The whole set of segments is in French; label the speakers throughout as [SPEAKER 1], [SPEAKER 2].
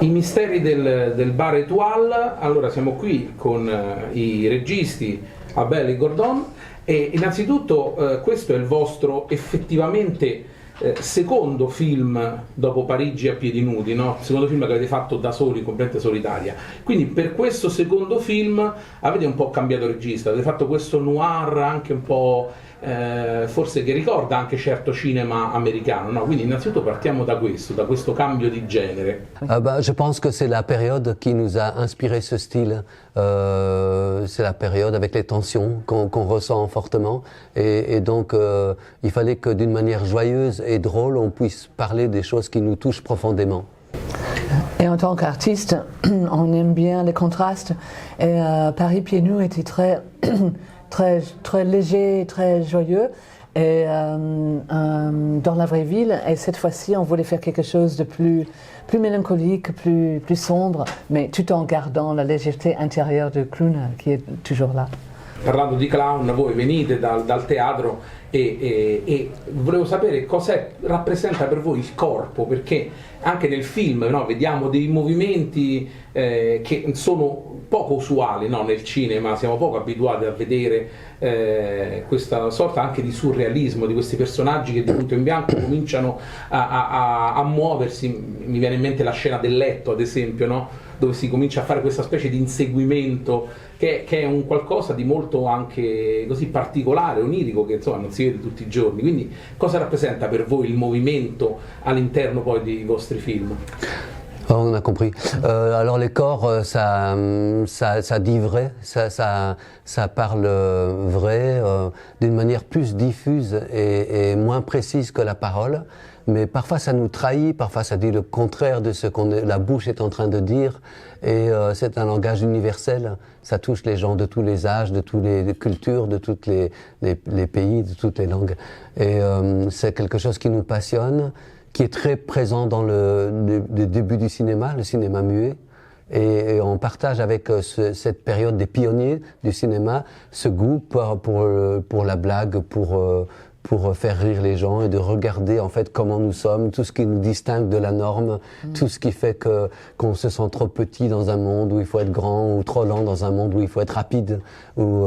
[SPEAKER 1] I misteri del bar Etoile. Allora siamo qui con i registi Abel e Gordon e innanzitutto questo è il vostro effettivamente secondo film dopo Parigi a piedi nudi, no? Secondo film che avete fatto da soli, completamente solitaria. Quindi per questo secondo film avete un po' cambiato regista, avete fatto questo noir anche un po' forse che ricorda anche certo cinema americano, no? Quindi innanzitutto partiamo da questo cambio di genere.
[SPEAKER 2] Je pense que c'est la période qui nous a inspiré ce style. C'est la période avec les tensions qu'on ressent fortement et donc il fallait que d'une manière joyeuse et drôle on puisse parler des choses qui nous touchent profondément.
[SPEAKER 3] Et en tant qu'artiste, on aime bien les contrastes et Paris pieds nus était très léger, très joyeux et dans la vraie ville. Et cette fois-ci, on voulait faire quelque chose de plus mélancolique, plus sombre, mais tout en gardant la légèreté intérieure du clown qui est toujours là.
[SPEAKER 1] Parlando di clown, voi venite dal teatro e volevo sapere cosa rappresenta per voi il corpo, perché anche nel film, no, vediamo dei movimenti che sono poco usuali, no, nel cinema, siamo poco abituati a vedere questa sorta anche di surrealismo di questi personaggi che di punto in bianco cominciano a muoversi. Mi viene in mente la scena del letto, ad esempio, no? Dove si comincia a fare questa specie di inseguimento che è un qualcosa di molto anche così particolare, onirico, che insomma non si vede tutti i giorni. Quindi cosa rappresenta per voi il movimento all'interno poi dei vostri film?
[SPEAKER 2] On a compris. Alors les corps, ça dit vrai, ça parle vrai d'une manière plus diffuse et moins précise que la parole. Mais parfois ça nous trahit, parfois ça dit le contraire de ce la bouche est en train de dire. Et c'est un langage universel, ça touche les gens de tous les âges, de toutes les cultures, de tous les pays, de toutes les langues. Et c'est quelque chose qui nous passionne, qui est très présent dans le début du cinéma, le cinéma muet. Et on partage avec cette période des pionniers du cinéma ce goût pour la blague, pour faire rire les gens et de regarder en fait comment nous sommes, tout ce qui nous distingue de la norme, tout ce qui fait qu'on se sent trop petit dans un monde où il faut être grand, ou trop lent dans un monde où il faut être rapide, ou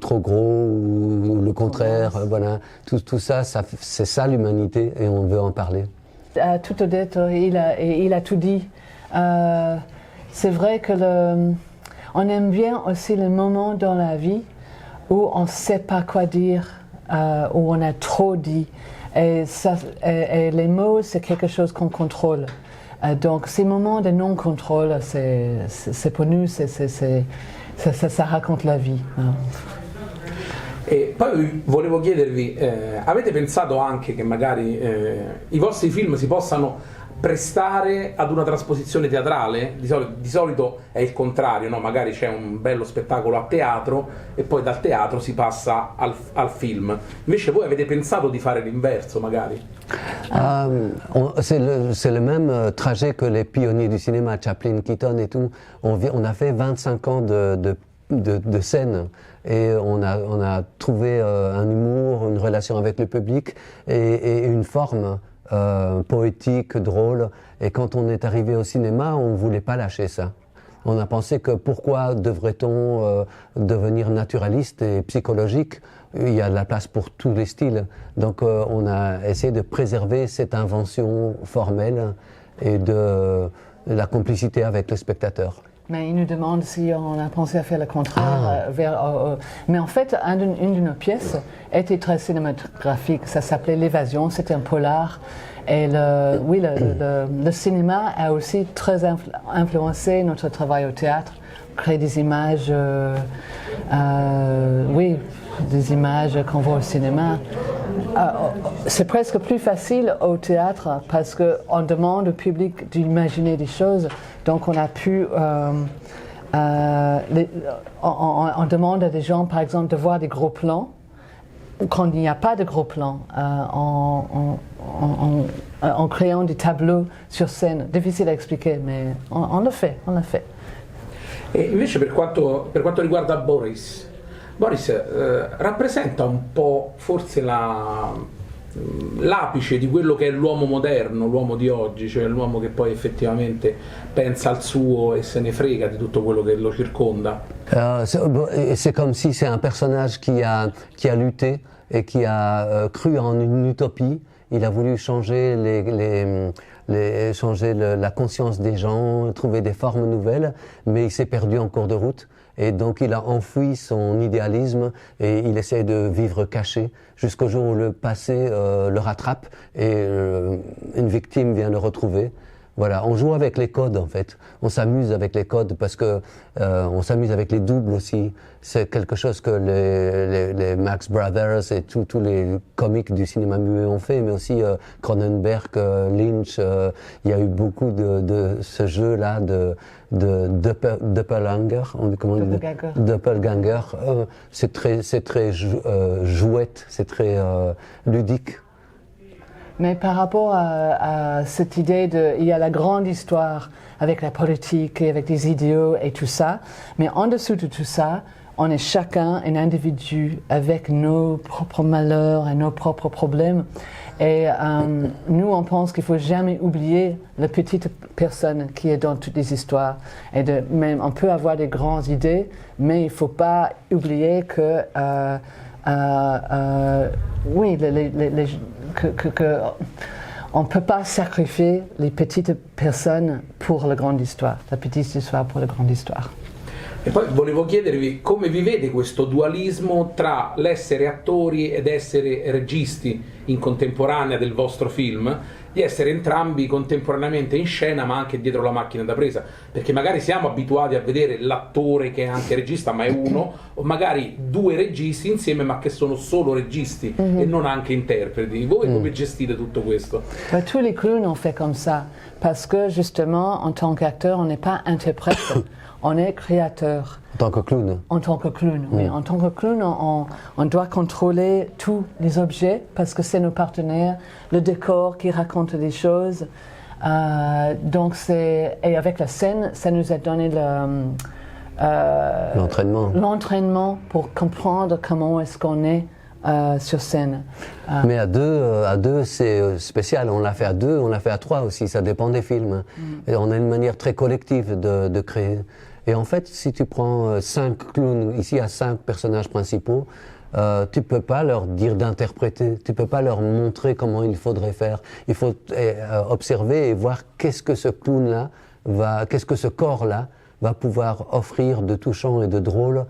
[SPEAKER 2] trop gros, ou le contraire, voilà. Tout ça, c'est ça l'humanité et on veut en parler.
[SPEAKER 3] Tout Odette, il a tout dit. C'est vrai que on aime bien aussi le moment dans la vie où on ne sait pas quoi dire, où on a trop dit. Et les mots, c'est quelque chose qu'on contrôle. Donc ces moments de non-contrôle, c'est pour nous, ça raconte la vie.
[SPEAKER 1] E poi volevo chiedervi, avete pensato anche che magari i vostri film si possano prestare ad una trasposizione teatrale? Di solito è il contrario, no? Magari c'è un bello spettacolo a teatro e poi dal teatro si passa al film. Invece voi avete pensato di fare l'inverso magari?
[SPEAKER 2] C'est le même trajet que les pionniers du cinéma, Chaplin, Keaton et tout. On a fait 25 ans de scène et on a trouvé un humour, une relation avec le public et une forme poétique, drôle. Et quand on est arrivé au cinéma, on ne voulait pas lâcher ça. On a pensé que pourquoi devrait-on devenir naturaliste et psychologique? Il y a de la place pour tous les styles. Donc on a essayé de préserver cette invention formelle et de la complicité avec le spectateur.
[SPEAKER 3] Mais il nous demande si on a pensé à faire le contraire. Mais en fait, une de nos pièces était très cinématographique. Ça s'appelait L'Évasion, c'était un polar. Et le cinéma a aussi très influencé notre travail au théâtre. Créer des images, des images qu'on voit au cinéma. C'est presque plus facile au théâtre parce qu'on demande au public d'imaginer des choses. Donc on a pu, on demande à des gens par exemple de voir des gros plans quand il n'y a pas de gros plans en créant des tableaux sur scène. Difficile à expliquer mais on le fait, on l'a fait.
[SPEAKER 1] E invece per quanto riguarda Boris rappresenta un po' forse l'apice di quello che è l'uomo moderno, l'uomo di oggi, cioè l'uomo che poi effettivamente pensa al suo e se ne frega di tutto quello che lo circonda.
[SPEAKER 2] C'est comme si c'est un personnage qui a lutté et qui a cru en une utopie. Il a voulu changer changer la conscience des gens, trouver des formes nouvelles, mais il s'est perdu en cours de route. Et donc il a enfoui son idéalisme et il essaie de vivre caché jusqu'au jour où le passé le rattrape et une victime vient le retrouver. Voilà, on joue avec les codes en fait. On s'amuse avec les codes parce que on s'amuse avec les doubles aussi. C'est quelque chose que les Marx Brothers et tous les comiques du cinéma muet ont fait, mais aussi Cronenberg, Lynch. Il y a eu beaucoup de ce jeu-là de doppelganger. Doppelganger. C'est très jouette, c'est très ludique.
[SPEAKER 3] Mais par rapport à cette idée il y a la grande histoire avec la politique et avec des idéaux et tout ça, mais en dessous de tout ça, on est chacun un individu avec nos propres malheurs et nos propres problèmes. Et nous, on pense qu'il ne faut jamais oublier la petite personne qui est dans toutes les histoires. Et même, on peut avoir des grandes idées, mais il ne faut pas oublier que oui, on ne peut pas sacrifier les petites personnes pour la grande histoire, la petite histoire pour la grande histoire.
[SPEAKER 1] E poi volevo chiedervi come vivete questo dualismo tra l'essere attori ed essere registi in contemporanea del vostro film, di essere entrambi contemporaneamente in scena ma anche dietro la macchina da presa, perché magari siamo abituati a vedere l'attore che è anche regista ma è uno, o magari due registi insieme ma che sono solo registi e non anche interpreti. Voi come gestite tutto questo?
[SPEAKER 3] Tous les clowns ont fait comme ça, parce que justement en tant qu'acteur on n'est pas interprète. On est créateur.
[SPEAKER 2] En tant que clown.
[SPEAKER 3] En tant que clown, oui. En tant que clown, on doit contrôler tous les objets parce que c'est nos partenaires, le décor qui raconte des choses. Et avec la scène, ça nous a donné l'entraînement pour comprendre comment est-ce qu'on est sur scène.
[SPEAKER 2] Mais à deux, c'est spécial. On l'a fait à deux, on l'a fait à trois aussi. Ça dépend des films. Et on a une manière très collective de créer. Et en fait, si tu prends 5 clowns, ici il y a 5 personnages principaux, tu peux pas leur dire d'interpréter, tu peux pas leur montrer comment il faudrait faire. Il faut observer et voir qu'est-ce que ce clown-là qu'est-ce que ce corps-là va pouvoir offrir de touchant et de drôle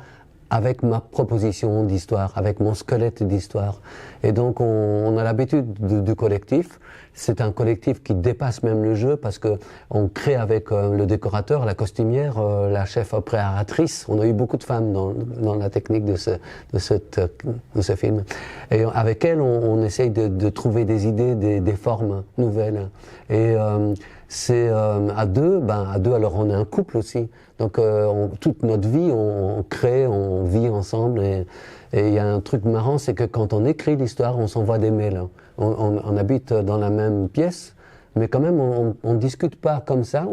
[SPEAKER 2] avec ma proposition d'histoire, avec mon squelette d'histoire. Et donc on a l'habitude du collectif. C'est un collectif qui dépasse même le jeu parce que on crée avec le décorateur, la costumière, la chef opératrice. On a eu beaucoup de femmes dans la technique de ce film. Et avec elles, on essaye de trouver des idées, des formes nouvelles. Et c'est à deux, alors on est un couple aussi. Donc toute notre vie, on crée, on vit ensemble. Et il y a un truc marrant, c'est que quand on écrit l'histoire, on s'envoie des mails. On habite dans la même pièce, mais quand même on discute pas comme ça.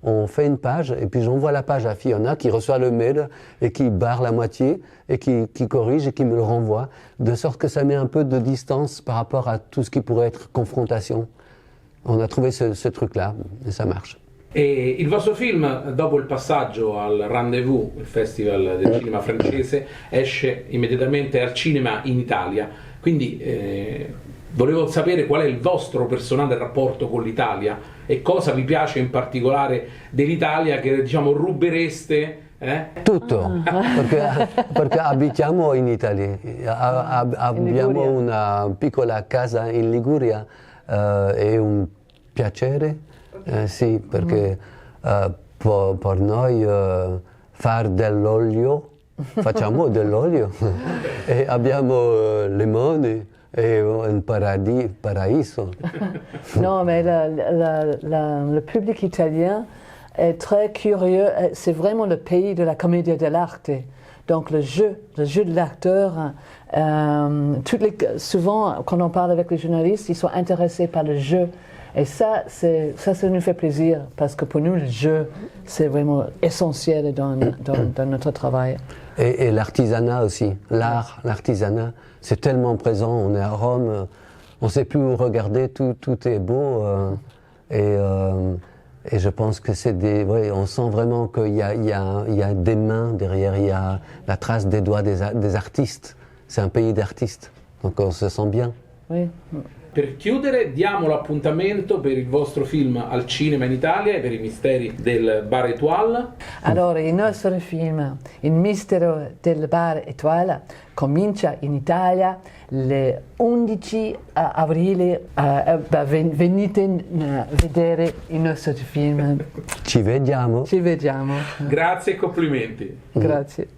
[SPEAKER 2] On fait une page et puis j'envoie la page à Fiona qui reçoit le mail et qui barre la moitié et qui corrige et qui me le renvoie, de sorte que ça met un peu de distance par rapport à tout ce qui pourrait être confrontation. On a trouvé ce truc-là et ça marche.
[SPEAKER 1] E il vostro film, dopo il passaggio al Rendezvous, il festival del cinema francese, esce immediatamente al cinema in Italia. Quindi volevo sapere qual è il vostro personale rapporto con l'Italia e cosa vi piace in particolare dell'Italia che diciamo rubereste.
[SPEAKER 2] Tutto, perché abitiamo in Italia, abbiamo una piccola casa in Liguria, è un piacere. Sì, perché per noi fare dell'olio, facciamo dell'olio e abbiamo limoni e un paradiso.
[SPEAKER 3] Non, mais le public italien est très curieux. C'est vraiment le pays de la commedia dell'arte. Donc le jeu de l'acteur, souvent quand on parle avec les journalistes, ils sont intéressés par le jeu. Et ça nous fait plaisir parce que pour nous, le jeu, c'est vraiment essentiel dans notre travail.
[SPEAKER 2] Et l'artisanat aussi, l'artisanat, c'est tellement présent. On est à Rome, on sait plus où regarder, tout est beau. Et je pense que on sent vraiment qu'il y a des mains derrière, il y a la trace des doigts des artistes. C'est un pays d'artistes, donc on se sent bien.
[SPEAKER 3] Oui.
[SPEAKER 1] Per chiudere, diamo l'appuntamento per il vostro film al cinema in Italia e per i misteri del Bar Étoile.
[SPEAKER 3] Allora, il nostro film, Il mistero del Bar Étoile, comincia in Italia il 11 aprile. Venite a vedere il nostro film.
[SPEAKER 2] Ci vediamo.
[SPEAKER 3] Ci vediamo.
[SPEAKER 1] Grazie e complimenti.
[SPEAKER 3] Grazie.